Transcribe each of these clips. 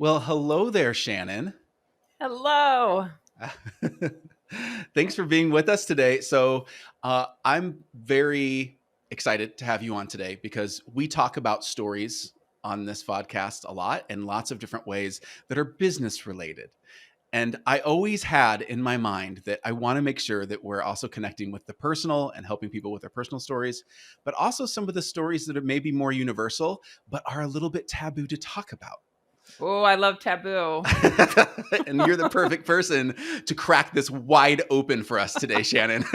Well, hello there, Shannon. Hello. Thanks for being with us today. I'm very excited to have you on today because we talk about stories on this podcast a lot in lots of different ways that are business related. And I always had in my mind that I want to make sure that we're also connecting with the personal and helping people with their personal stories, but also some of the stories that are maybe more universal, but are a little bit taboo to talk about. Oh, I love taboo. And you're the perfect person to crack this wide open for us today, Shannon.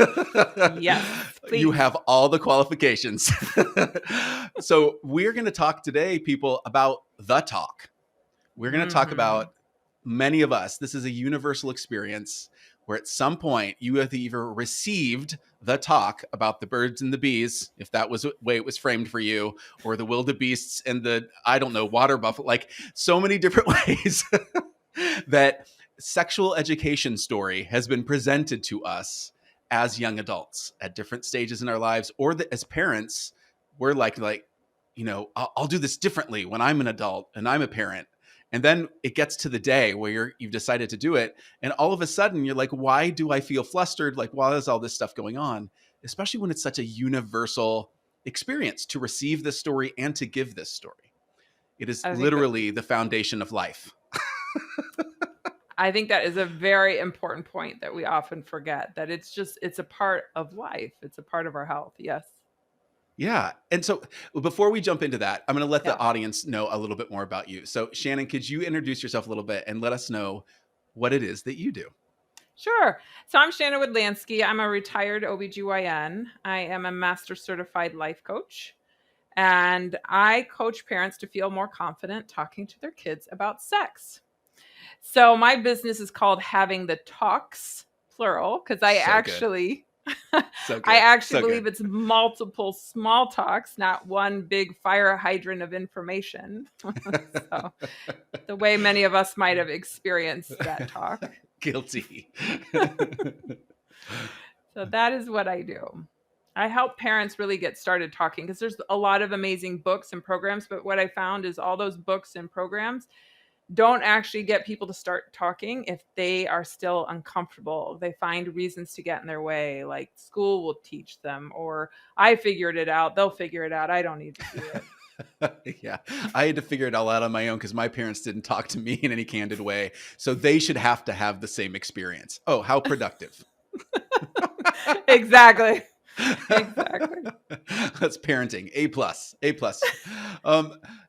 Yes, You please. have all the qualifications. So we're going to talk today, people, about the talk. We're going to talk about many of us. This is a universal experience where at some point you have either received the talk about the birds and the bees, if that was the way it was framed for you, or the wildebeests and the, I don't know, water buffalo, like so many different ways that sexual education story has been presented to us as young adults at different stages in our lives, or that as parents, we're I'll do this differently when I'm an adult and I'm a parent. And then it gets to the day where you've decided to do it. And all of a sudden you're like, why do I feel flustered? Like, why is all this stuff going on? Especially when it's such a universal experience to receive this story and to give this story. It is I think that, literally the foundation of life. I think that is a very important point that we often forget, that it's a part of life. It's a part of our health. Yes. Yeah. And so before we jump into that, I'm going to let the Yeah. audience know a little bit more about you. So Shannon, could you introduce yourself a little bit and let us know what it is that you do? Sure. So I'm Shannon Widlansky. I'm a retired OBGYN. I am a master certified life coach. And I coach parents to feel more confident talking to their kids about sex. So my business is called Having the Talks, plural, because I So good. actually So good. I actually So believe good. it's multiple small talks, not one big fire hydrant of information. So the way many of us might have experienced that talk. Guilty. So that is what I do. I help parents really get started talking because there's a lot of amazing books and programs, but what I found is all those books and programs don't actually get people to start talking if they are still uncomfortable. They find reasons to get in their way, like school will teach them, or I figured it out, they'll figure it out, I don't need to do it. Yeah, I had to figure it all out on my own because my parents didn't talk to me in any candid way. So they should have to have the same experience. Oh, how productive. Exactly. Exactly. That's parenting. A plus. A plus.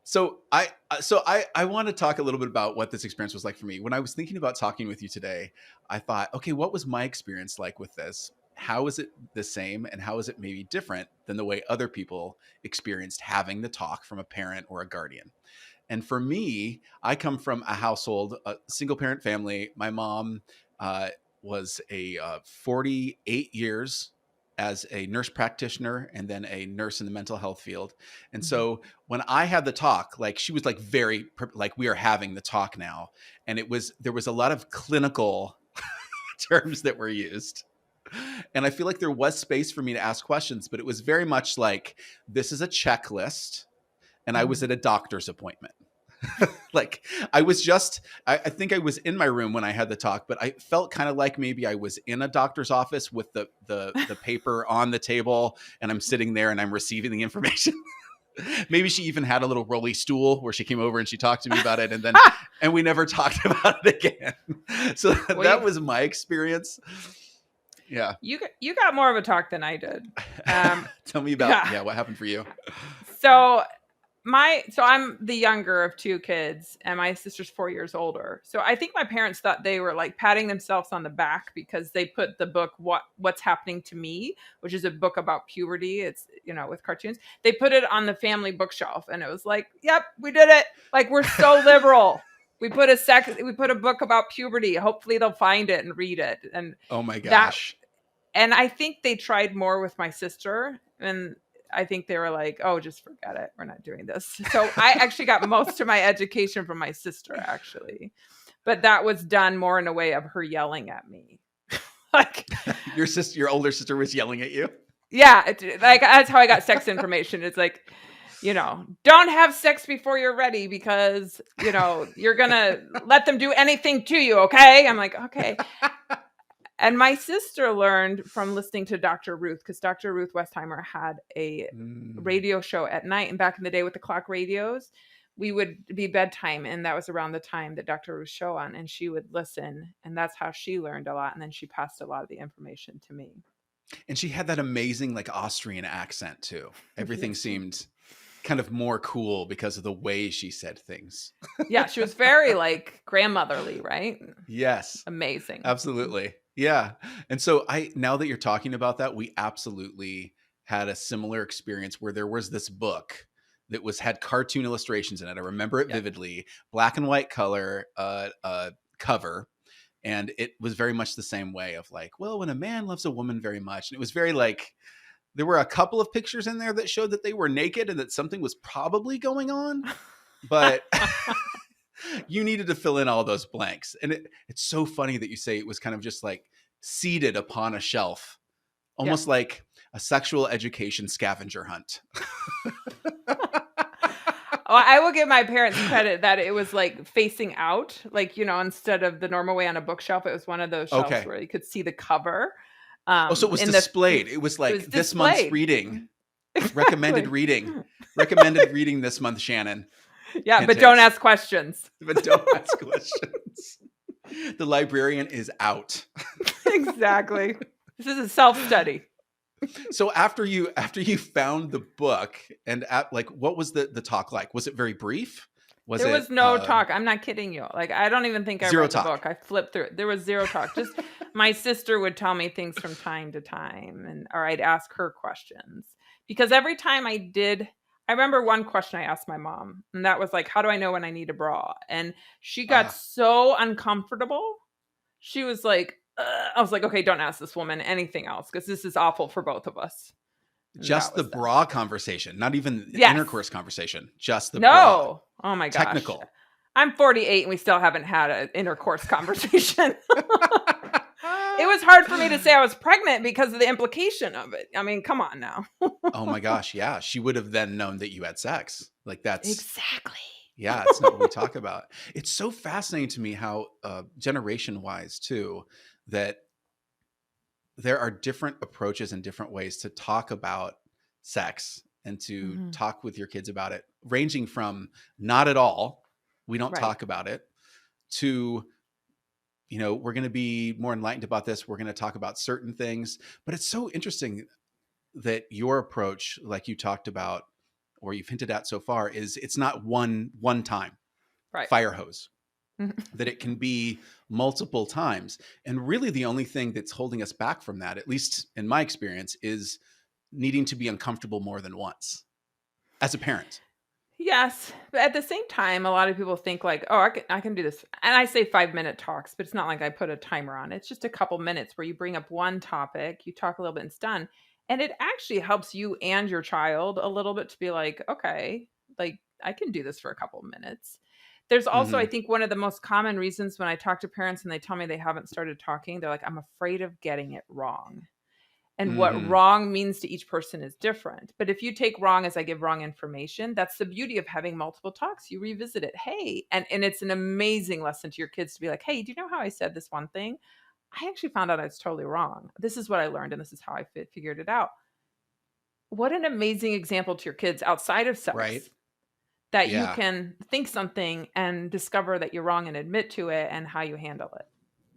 So I want to talk a little bit about what this experience was like for me. When I was thinking about talking with you today, I thought, okay, what was my experience like with this? How is it the same, and how is it maybe different than the way other people experienced having the talk from a parent or a guardian? And for me, I come from a single parent family. My mom was 48 years as a nurse practitioner and then a nurse in the mental health field. And so when I had the talk, like she was like like we are having the talk now. And there was a lot of clinical terms that were used. And I feel like there was space for me to ask questions, but it was very much like, this is a checklist. And I was at a doctor's appointment. Like I think I was in my room when I had the talk, but I felt kind of like maybe I was in a doctor's office with the paper on the table, and I'm sitting there and I'm receiving the information. Maybe she even had a little rolly stool where she came over and she talked to me about it, and we never talked about it again. So that was my experience. Yeah. You got more of a talk than I did. Tell me about what happened for you. So I'm the younger of two kids, and my sister's 4 years older. So I think my parents thought they were like patting themselves on the back because they put the book What's Happening to Me, which is a book about puberty. It's, with cartoons. They put it on the family bookshelf, and it was like, yep, we did it. Like, we're so liberal. We put a book about puberty. Hopefully they'll find it and read it. And oh my gosh. And I think they tried more with my sister, and I think they were like, oh, just forget it. We're not doing this. So I actually got most of my education from my sister, actually. But that was done more in a way of her yelling at me. Like, your older sister was yelling at you? Yeah. Like, that's how I got sex information. It's like, don't have sex before you're ready because, you're going to let them do anything to you. Okay. I'm like, okay. And my sister learned from listening to Dr. Ruth, because Dr. Ruth Westheimer had a radio show at night. And back in the day with the clock radios, we would be bedtime. And that was around the time that Dr. Ruth's show on. And she would listen. And that's how she learned a lot. And then she passed a lot of the information to me. And she had that amazing like Austrian accent too. Everything seemed kind of more cool because of the way she said things. Yeah, she was very like grandmotherly, right? Yes. Amazing. Absolutely. Yeah. And so now that you're talking about that, we absolutely had a similar experience where there was this book that had cartoon illustrations in it. I remember it vividly, black and white color cover. And it was very much the same way of like, well, when a man loves a woman very much, and it was very like, there were a couple of pictures in there that showed that they were naked and that something was probably going on, but you needed to fill in all those blanks. And it's so funny that you say it was kind of just like seated upon a shelf, almost like a sexual education scavenger hunt. I will give my parents credit that it was like facing out, like, instead of the normal way on a bookshelf, it was one of those shelves where you could see the cover. So it was displayed. It was like this month's reading, recommended reading this month, Shannon. Yeah, but don't ask questions. But don't ask questions. The librarian is out. Exactly. This is a self-study. So after you found the book and what was the talk like? Was it very brief? There was no talk. I'm not kidding you. Like, I don't even think I read the book. I flipped through it. There was zero talk. Just my sister would tell me things from time to time, or I'd ask her questions. Because every time I remember one question I asked my mom, and that was like, how do I know when I need a bra? And she got so uncomfortable. She was like, I was like, okay, don't ask this woman anything else because this is awful for both of us. And just the bra conversation, not even intercourse conversation, just the bra. No. Oh my gosh. Technical. I'm 48 and we still haven't had an intercourse conversation. It was hard for me to say I was pregnant because of the implication of it. I mean, come on now. Oh my gosh. Yeah. She would have then known that you had sex. Like that's exactly. Yeah. It's not what we talk about. It's so fascinating to me how generation wise too, that there are different approaches and different ways to talk about sex and to talk with your kids about it, ranging from not at all, we don't talk about it, to, we're going to be more enlightened about this. We're going to talk about certain things. But it's so interesting that your approach, like you talked about, or you've hinted at so far, is it's not one time fire hose. That it can be multiple times. And really the only thing that's holding us back from that, at least in my experience, is needing to be uncomfortable more than once as a parent. Yes. But at the same time, a lot of people think like, oh, I can do this. And I say 5-minute talks, but it's not like I put a timer on it. It's just a couple minutes where you bring up one topic, you talk a little bit and it's done. And it actually helps you and your child a little bit to be like, okay, like I can do this for a couple minutes. There's also, I think, one of the most common reasons when I talk to parents and they tell me they haven't started talking, they're like, I'm afraid of getting it wrong. And what wrong means to each person is different. But if you take wrong as I give wrong information, that's the beauty of having multiple talks. You revisit it. Hey, and it's an amazing lesson to your kids to be like, hey, do you know how I said this one thing? I actually found out I was totally wrong. This is what I learned and this is how I figured it out. What an amazing example to your kids outside of sex. Right. That you can think something and discover that you're wrong and admit to it and how you handle it.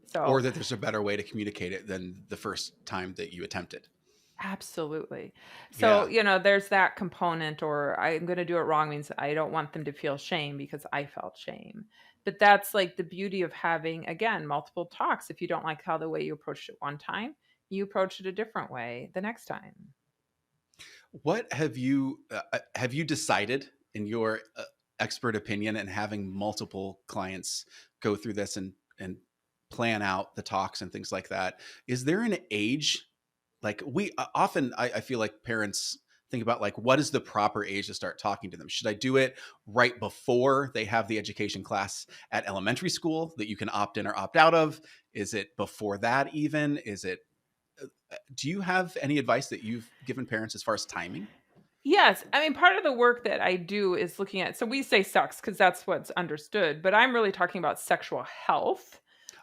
So, or that there's a better way to communicate it than the first time that you attempted. Absolutely. So, there's that component, or I'm going to do it wrong means I don't want them to feel shame because I felt shame. But that's like the beauty of having, again, multiple talks. If you don't like how the way you approached it one time, you approach it a different way the next time. What have you decided, in your expert opinion, and having multiple clients go through this and plan out the talks and things like that, is there an age? Like we often, I feel like parents think about like, what is the proper age to start talking to them? Should I do it right before they have the education class at elementary school that you can opt in or opt out of? Is it before that even? Do you have any advice that you've given parents as far as timing? Yes, I mean, part of the work that I do is looking at, so we say sex because that's what's understood, but I'm really talking about sexual health,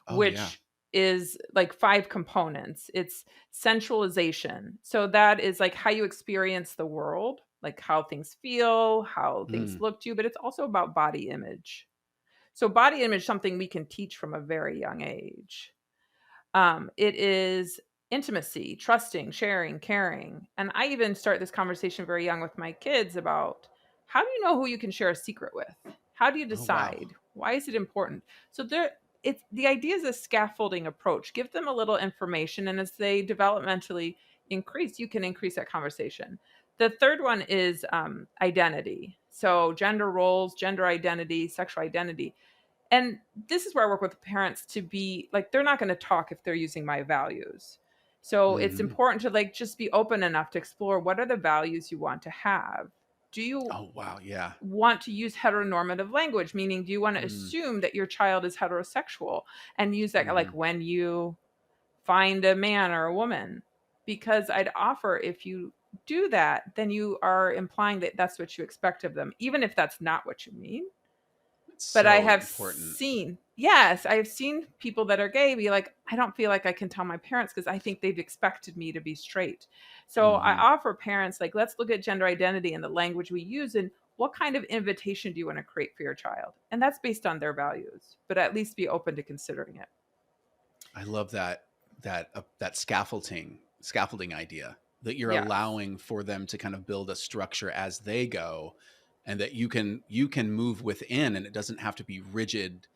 Oh yeah. which is like 5 components. It's sensualization. So that is like how you experience the world, like how things feel, how things Mm. look to you, but it's also about body image. So body image, something we can teach from a very young age. It is intimacy, trusting, sharing, caring. And I even start this conversation very young with my kids about, how do you know who you can share a secret with? How do you Oh wow. decide? Why is it important? So there, it's the idea is a scaffolding approach. Give them a little information, and as they developmentally increase, you can increase that conversation. The third one is identity. So gender roles, gender identity, sexual identity. And this is where I work with parents to be like, they're not going to talk if they're using my values. So it's Hmm. important to like just be open enough to explore, what are the values you want to have? Do you Oh wow. Yeah. want to use heteronormative language? Meaning, do you want to Mm. assume that your child is heterosexual and use that like Hmm. when you find a man or a woman? Because I'd offer, if you do that, then you are implying that that's what you expect of them, even if that's not what you mean. It's But I so have important. seen, yes, I have seen people that are gay be like, I don't feel like I can tell my parents because I think they've expected me to be straight. So I Hmm. offer parents, like, let's look at gender identity and the language we use, and what kind of invitation do you want to create for your child? And that's based on their values, but at least be open to considering it. I love that scaffolding idea, that you're Yes. allowing for them to kind of build a structure as they go, and that you can move within, and it doesn't have to be rigid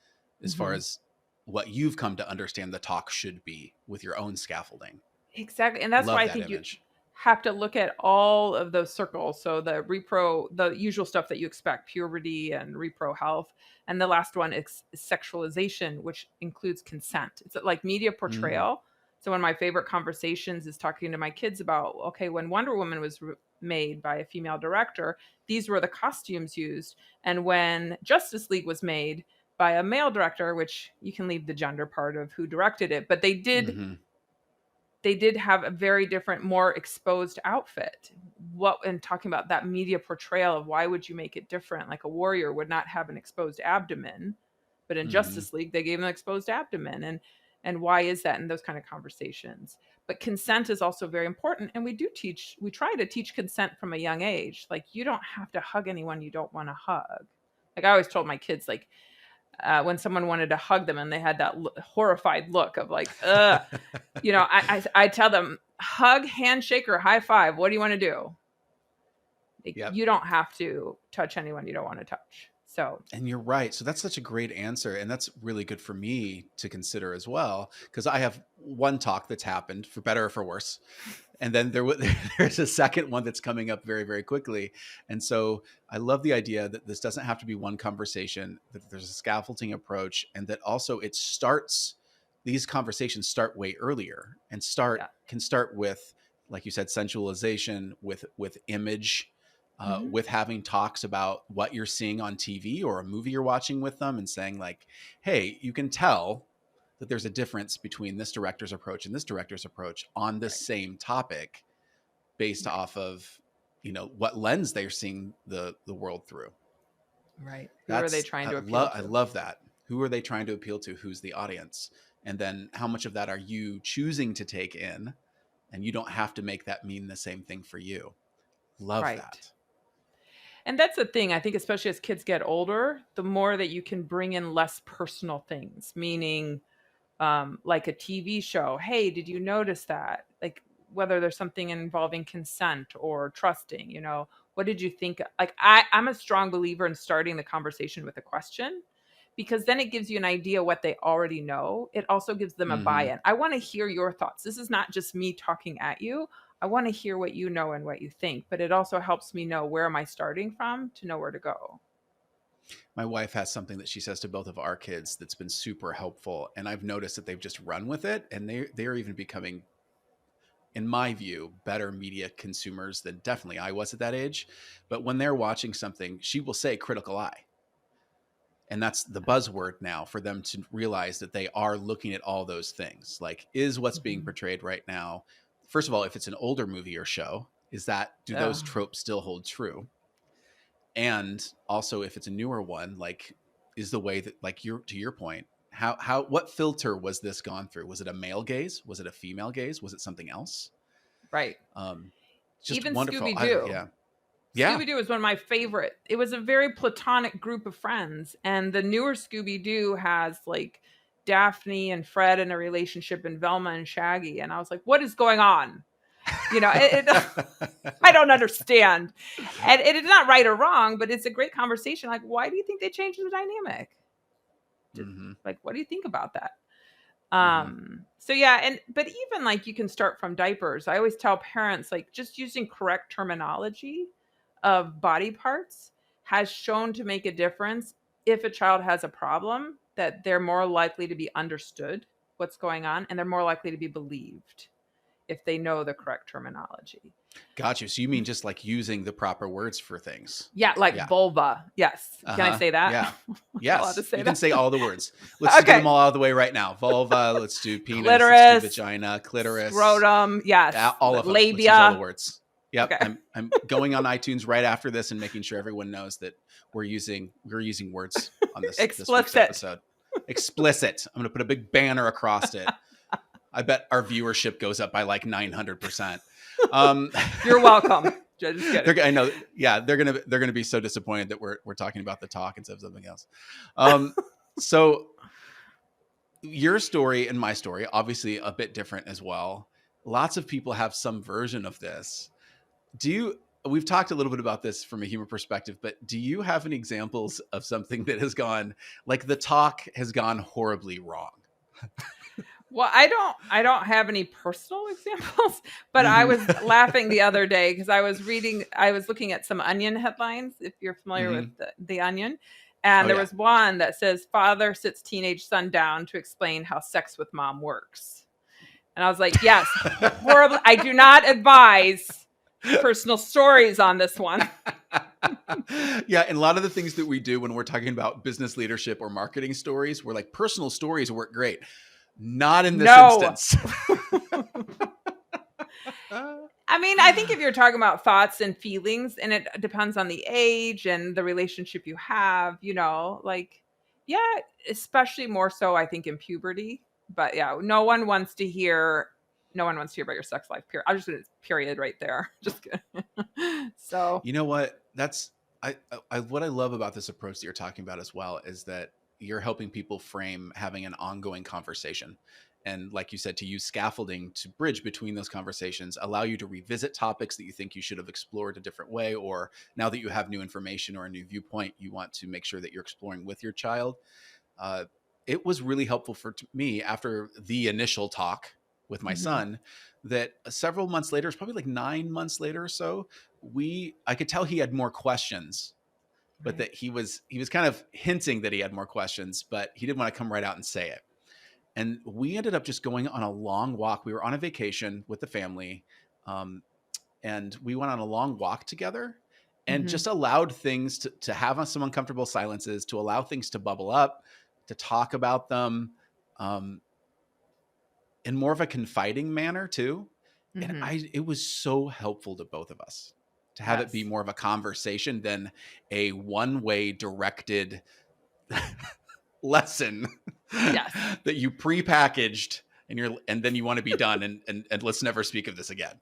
as far Mhm. as what you've come to understand the talk should be with your own scaffolding. Exactly, and that's why Love I that think you image. have to look at all of those circles. So the usual stuff that you expect, puberty and repro health, and the last one is sexualization, which includes consent. It's like media Mm. portrayal. So one of my favorite conversations is talking to my kids about, okay, when Wonder Woman was made by a female director, these were the costumes used, and when Justice League was made by a male director, which you can leave the gender part of who directed it, but Hmm. they did have a very different, more exposed outfit. What, and talking about that media portrayal of why would you make it different? Like a warrior would not have an exposed abdomen, but in Hmm. Justice League they gave him an exposed abdomen, and why is that in those kind of conversations? But consent is also very important, and we try to teach consent from a young age. Like, you don't have to hug anyone you don't want to hug. Like, I always told my kids, like, when someone wanted to hug them and they had that horrified look of like, ugh, I tell them, hug, handshake, or high five. What do you want to do? Like, Yep. you don't have to touch anyone you don't want to touch. So And you're right. So that's such a great answer. And that's really good for me to consider as well. Because I have one talk that's happened, for better or for worse. And then there's a second one that's coming up very, very quickly. And so I love the idea that this doesn't have to be one conversation, that there's a scaffolding approach, and that also these conversations start way earlier, and yeah. can start with, like you said, sensualization, with image, Hmm. with having talks about what you're seeing on TV or a movie you're watching with them, and saying like, hey, you can tell that there's a difference between this director's approach and this director's approach on this Right. same topic, based Right. off of what lens they're seeing the world through. Right. Who are they That's trying to appeal I to? love that. Who are they trying to appeal to? Who's the audience? And then how much of that are you choosing to take in? And you don't have to make that mean the same thing for you. Love Right. that. And that's the thing. I think, especially as kids get older, the more that you can bring in less personal things, meaning like a TV show. Hey, did you notice that? Like, whether there's something involving consent or trusting, what did you think? Like, I'm a strong believer in starting the conversation with a question, because then it gives you an idea what they already know. It also gives them a Hmm. buy-in. I want to hear your thoughts. This is not just me talking at you. I want to hear what you know and what you think, but it also helps me know, where am I starting from to know where to go. My wife has something that she says to both of our kids that's been super helpful, and I've noticed that they've just run with it, and they're even becoming, in my view, better media consumers than definitely I was at that age. But when they're watching something, she will say critical eye. And that's the buzzword now for them to realize that they are looking at all those things. Like, is what's being Mhm. portrayed right now, first of all, if it's an older movie or show, do those tropes still hold true? And also, if it's a newer one, like, is the way that, like, to your point, what filter was this gone through? Was it a male gaze? Was it a female gaze? Was it something else? Right. Just Even wonderful. Scooby-Doo. Yeah. Scooby-Doo is one of my favorite. It was a very platonic group of friends. And the newer Scooby-Doo has like Daphne and Fred in a relationship and Velma and Shaggy. And I was like, what is going on? I don't understand. And it is not right or wrong, but it's a great conversation. Like, why do you think they changed the dynamic? Like, what do you think about that? So yeah, but even like you can start from diapers. I always tell parents, like, just using correct terminology of body parts has shown to make a difference. If a child has a problem, that they're more likely to be understood what's going on, and they're more likely to be believed if they know the correct terminology. Got you. So you mean just like using the proper words for things? Yeah, like vulva. Yes. Can I say that? Yeah. Yes. You can say all the words. Let's get them all out of the way right now. Vulva. Let's do penis. Clitoris, let's do vagina. Clitoris. Scrotum. Yes. All of them. Labia. Let's use all the words. Yep. Okay. I'm going on iTunes right after this and making sure everyone knows that we're using words on this this week's episode. Explicit. I'm going to put a big banner across it. I bet our viewership goes up by like 900%. You're welcome. Just kidding. I know. Yeah, they're gonna be so disappointed that we're talking about the talk instead of something else. So your story and my story, obviously a bit different as well. Lots of people have some version of this. We've talked a little bit about this from a humor perspective, but do you have any examples of something that has gone, like the talk has gone horribly wrong? Well, I don't have any personal examples, but I was laughing the other day because I was looking at some Onion headlines, if you're familiar with the Onion. And there was one that says, father sits teenage son down to explain how sex with mom works. And I was like, yes, horrible. I do not advise personal stories on this one. Yeah, and a lot of the things that we do when we're talking about business leadership or marketing stories, we're like, personal stories work great. Not in this instance. I mean, I think if you're talking about thoughts and feelings, and it depends on the age and the relationship you have, like, yeah, especially more so, I think, in puberty. But yeah, no one wants to hear about your sex life. Period. I'm just going to period right there. Just kidding. So, you know what? That's what I love about this approach that you're talking about as well is that you're helping people frame having an ongoing conversation. And like you said, to use scaffolding to bridge between those conversations, allow you to revisit topics that you think you should have explored a different way, or now that you have new information or a new viewpoint, you want to make sure that you're exploring with your child. It was really helpful for me after the initial talk with my son, that several months later, it's probably like 9 months later or so, I could tell he had more questions, but that he was kind of hinting that he had more questions, but he didn't want to come right out and say it. And we ended up just going on a long walk. We were on a vacation with the family, and we went on a long walk together and just allowed things to have some uncomfortable silences, to allow things to bubble up, to talk about them in more of a confiding manner too. And it was so helpful to both of us to have it be more of a conversation than a one-way directed lesson that you pre-packaged and then you want to be done and let's never speak of this again.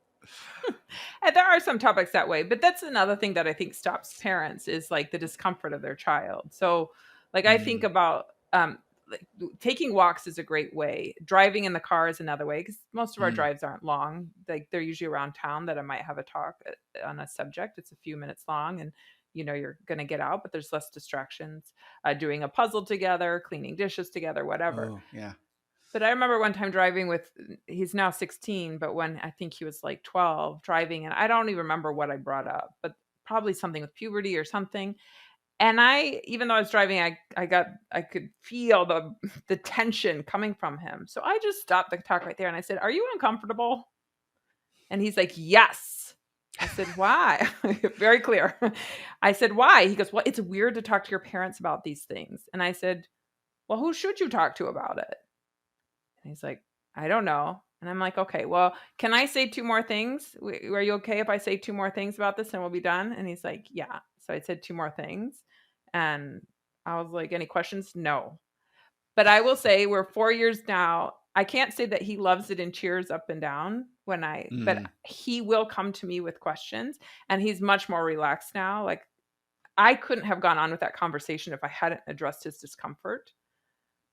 And there are some topics that way, but that's another thing that I think stops parents is like the discomfort of their child. So like I think about like, taking walks is a great way. Driving in the car is another way, because most of our drives aren't long. Like they're usually around town that I might have a talk on a subject. It's a few minutes long and you're going to get out, but there's less distractions. Doing a puzzle together, cleaning dishes together, whatever. Oh, yeah. But I remember one time driving he's now 16, but when I think he was like 12, driving, and I don't even remember what I brought up, but probably something with puberty or something. And even though I was driving, I could feel the tension coming from him. So I just stopped the talk right there and I said, "Are you uncomfortable?" And he's like, "Yes." I said, "Why?" Very clear. I said, "Why?" He goes, "Well, it's weird to talk to your parents about these things." And I said, "Well, who should you talk to about it?" And he's like, "I don't know." And I'm like, okay, well, can I say two more things? Are you okay if I say two more things about this and we'll be done? And he's like, yeah. So I said two more things. And I was like, any questions? No. But I will say we're 4 years now. I can't say that he loves it and cheers up and down but Mm. he will come to me with questions, and he's much more relaxed now. Like, I couldn't have gone on with that conversation if I hadn't addressed his discomfort.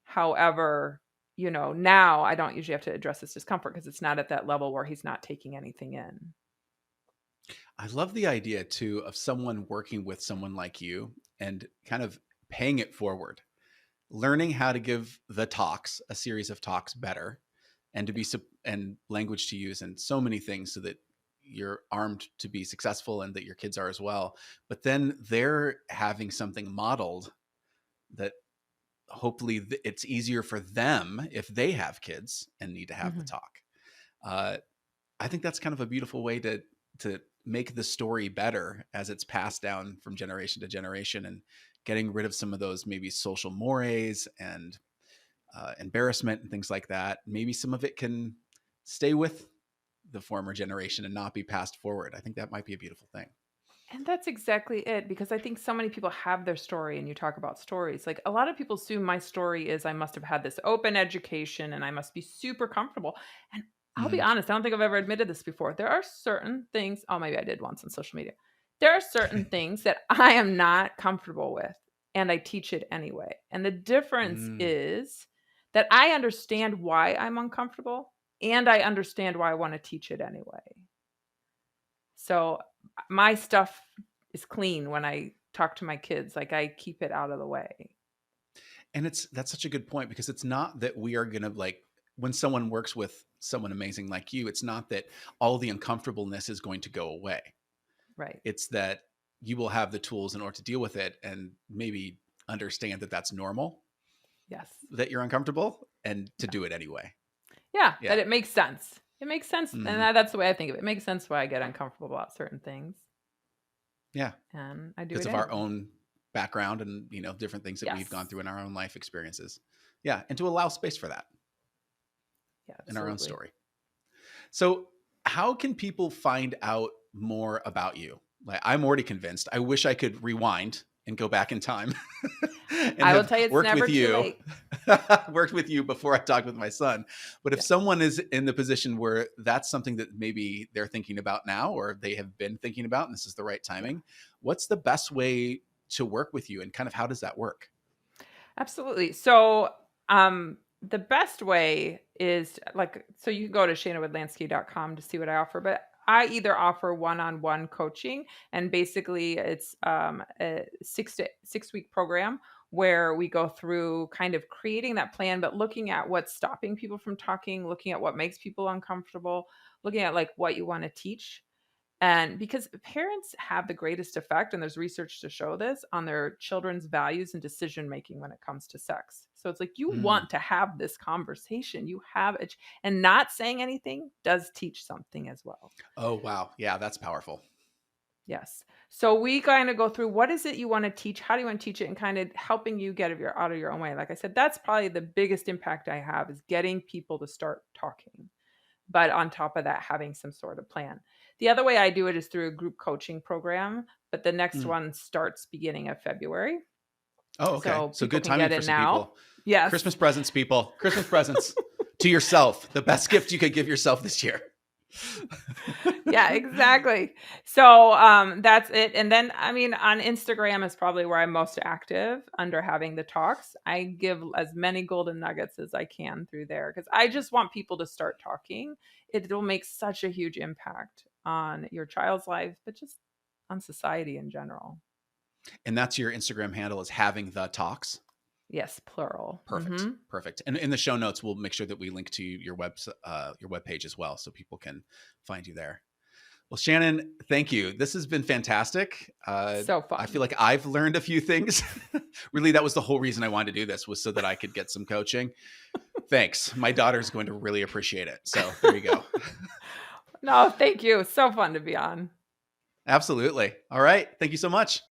However, now I don't usually have to address his discomfort because it's not at that level where he's not taking anything in. I love the idea too of someone working with someone like you and kind of paying it forward, learning how to give the talks, a series of talks better, and to be and language to use and so many things so that you're armed to be successful and that your kids are as well. But then they're having something modeled that hopefully it's easier for them if they have kids and need to have the Mhm. talk. I think that's kind of a beautiful way to make the story better as it's passed down from generation to generation, and getting rid of some of those maybe social mores and embarrassment and things like that. Maybe some of it can stay with the former generation and not be passed forward. I think that might be a beautiful thing. And that's exactly it, because I think so many people have their story, and you talk about stories. Like, a lot of people assume my story is I must have had this open education and I must be super comfortable. And I'll be Mm. honest, I don't think I've ever admitted this before. There are certain things, oh, maybe I did once on social media. There are certain things that I am not comfortable with, and I teach it anyway. And the difference Mm. is that I understand why I'm uncomfortable, and I understand why I want to teach it anyway. So my stuff is clean when I talk to my kids. Like, I keep it out of the way. And that's such a good point, because it's not that we are going to, like, when someone works with someone amazing like you, it's not that all the uncomfortableness is going to go away. Right. It's that you will have the tools in order to deal with it and maybe understand that that's normal, Yes. that you're uncomfortable, and to Yeah. do it anyway. Yeah, that Yeah. it makes sense. It makes sense, and Hmm. that's the way I think of it. It makes sense why I get uncomfortable about certain things, Yeah. and I do Because it of our anyway. own background and, different things that we've gone Yes. through in our own life experiences. Yeah. And to allow space for that Yeah, in our own absolutely. story. So, how can people find out more about you? Like, I'm already convinced. I wish I could rewind and go back in time and I will have tell you it's worked never with too you, late. worked with you before I talked with my son. But if Yeah. someone is in the position where that's something that maybe they're thinking about now, or they have been thinking about, and this is the right Yeah. timing, what's the best way to work with you, and kind of how does that work? Absolutely. So, the best way is so you can go to shannonwidlansky.com to see what I offer, but I either offer one-on-one coaching, and basically it's a 6 week program where we go through kind of creating that plan, but looking at what's stopping people from talking, looking at what makes people uncomfortable, looking at like what you want to teach. And because parents have the greatest effect, and there's research to show this, on their children's values and decision making when it comes to sex. So it's like, you Mm. want to have this conversation. And not saying anything does teach something as well. Oh, wow. Yeah, that's powerful. Yes. So we kind of go through, what is it you want to teach? How do you want to teach it? And kind of helping you get out of your own way. Like I said, that's probably the biggest impact I have, is getting people to start talking. But on top of that, having some sort of plan. The other way I do it is through a group coaching program, but the next Mm. one starts beginning of February. Oh, okay. So So people good can timing get for in some now. people. Yes. Christmas presents, people. Christmas presents to yourself. The best gift you could give yourself this year. Yeah, exactly. So that's it. And then, I mean, on Instagram is probably where I'm most active under having the talks. I give as many golden nuggets as I can through there, because I just want people to start talking. It will make such a huge impact on your child's life, but just on society in general. And that's your Instagram handle, is having the talks. Yes, plural. Perfect. Perfect. And in the show notes, we'll make sure that we link to your webpage as well, so people can find you there. Well, Shannon, thank you. This has been fantastic. So I feel fun. like I've learned a few things. Really, that was the whole reason I wanted to do this, was so that I could get some coaching. Thanks. My daughter's going to really appreciate it. So there you go. No, thank you. So fun to be on. Absolutely. All right. Thank you so much.